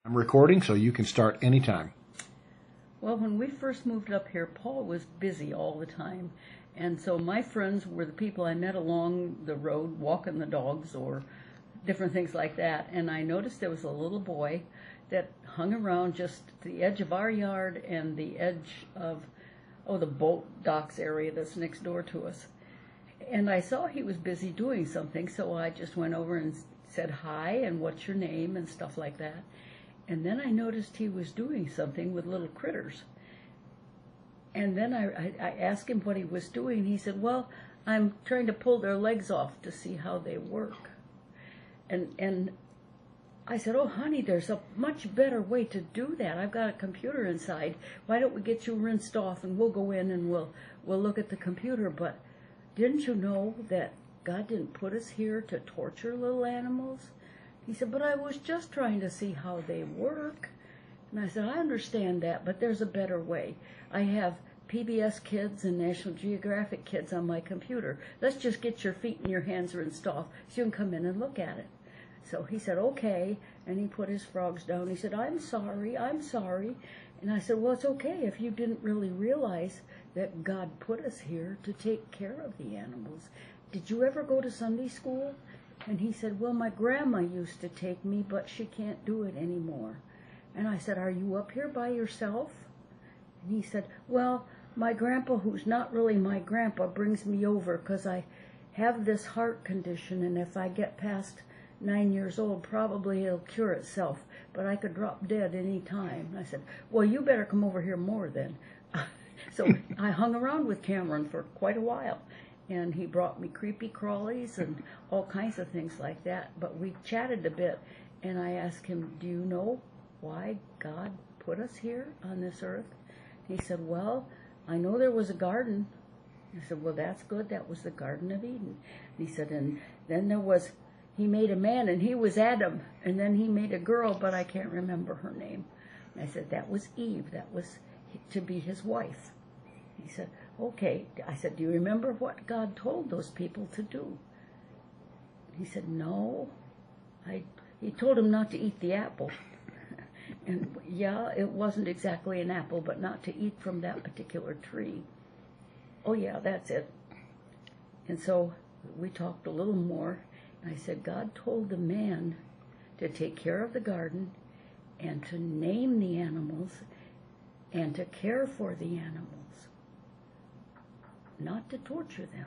I'm recording, so you can start anytime. Well, when we first moved up here, Paul was busy all the time. And so my friends were the people I met along the road, walking the dogs or different things like that. And I noticed there was a little boy that hung around just the edge of our yard and the edge of, the boat docks area that's next door to us. And I saw he was busy doing something, so I just went over and said hi and what's your name and stuff like that. And then I noticed he was doing something with little critters. And then I asked him what he was doing. He said, well, I'm trying to pull their legs off to see how they work. And I said, oh, honey, there's a much better way to do that. I've got a computer inside. Why don't we get you rinsed off and we'll go in and we'll look at the computer. But didn't you know that God didn't put us here to torture little animals? He said, but I was just trying to see how they work. And I said, I understand that, but there's a better way. I have PBS Kids and National Geographic Kids on my computer. Let's just get your feet and your hands rinsed off so you can come in and look at it. So he said, okay, and he put his frogs down. He said, I'm sorry. And I said, well, it's okay if you didn't really realize that God put us here to take care of the animals. Did you ever go to Sunday school? And he said, well, my grandma used to take me, but she can't do it anymore. And I said, are you up here by yourself? And he said, well, my grandpa, who's not really my grandpa, brings me over because I have this heart condition, and if I get past 9 years old, probably it'll cure itself, but I could drop dead any time. I said, well, you better come over here more then. So I hung around with Cameron for quite a while, and he brought me creepy crawlies and all kinds of things like that, but we chatted a bit, and I asked him, do you know why God put us here on this earth? He said, well, I know there was a garden. I said, well, that's good. That was the Garden of Eden. And he said, and then he made a man, and he was Adam, and then he made a girl, but I can't remember her name. And I said, that was Eve. That was to be his wife. He said, okay. I said, do you remember what God told those people to do? He said, no. He told him not to eat the apple. And yeah, it wasn't exactly an apple, but not to eat from that particular tree. Oh yeah, that's it. And so we talked a little more. And I said, God told the man to take care of the garden and to name the animals and to care for the animals, not to torture them.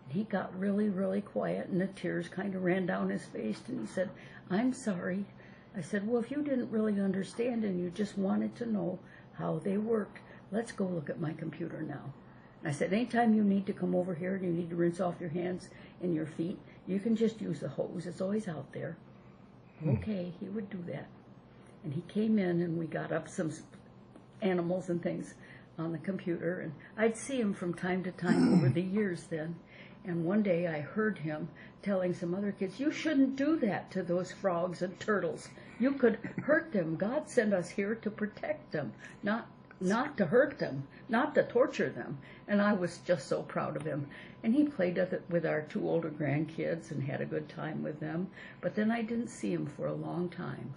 And he got really, really quiet, and the tears kind of ran down his face, and he said, I'm sorry. I said, well, if you didn't really understand and you just wanted to know how they worked, let's go look at my computer now. And I said, anytime you need to come over here and you need to rinse off your hands and your feet, you can just use the hose. It's always out there. Okay, he would do that. And he came in, and we got up some animals and things on the computer, and I'd see him from time to time over the years then. And one day I heard him telling some other kids, you shouldn't do that to those frogs and turtles. You could hurt them. God sent us here to protect them, not to hurt them, not to torture them. And I was just so proud of him. And he played with our 2 older grandkids and had a good time with them. But then I didn't see him for a long time.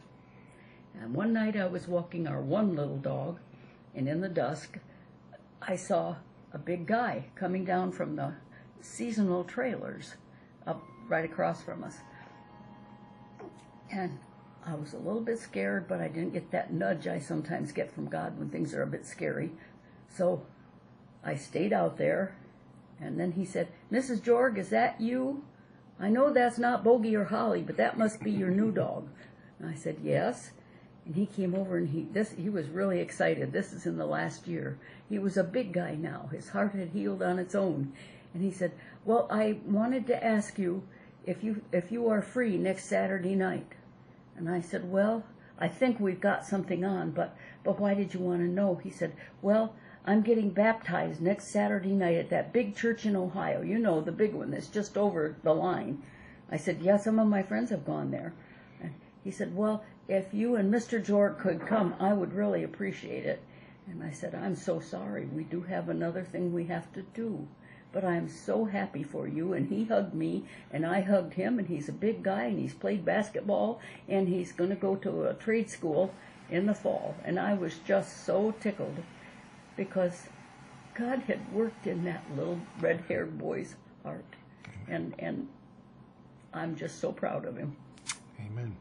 And one night I was walking our one little dog, and in the dusk I saw a big guy coming down from the seasonal trailers up right across from us. And I was a little bit scared, but I didn't get that nudge I sometimes get from God when things are a bit scary. So I stayed out there, and then he said, Mrs. Jorg, is that you? I know that's not Bogey or Holly, but that must be your new dog. And I said, yes. And he came over, and he was really excited. This is in the last year. He was a big guy now. His heart had healed on its own. And he said, well, I wanted to ask you if you are free next Saturday night. And I said, well, I think we've got something on, but why did you want to know? He said, well, I'm getting baptized next Saturday night at that big church in Ohio. You know, the big one that's just over the line. I said, yeah, some of my friends have gone there. And he said, well, if you and Mr. Jorg could come, I would really appreciate it. And I said, I'm so sorry. We do have another thing we have to do. but I'm so happy for you. And he hugged me, and I hugged him, and he's a big guy, and he's played basketball, and he's going to go to a trade school in the fall. And I was just so tickled because God had worked in that little red-haired boy's heart. And I'm just so proud of him. Amen.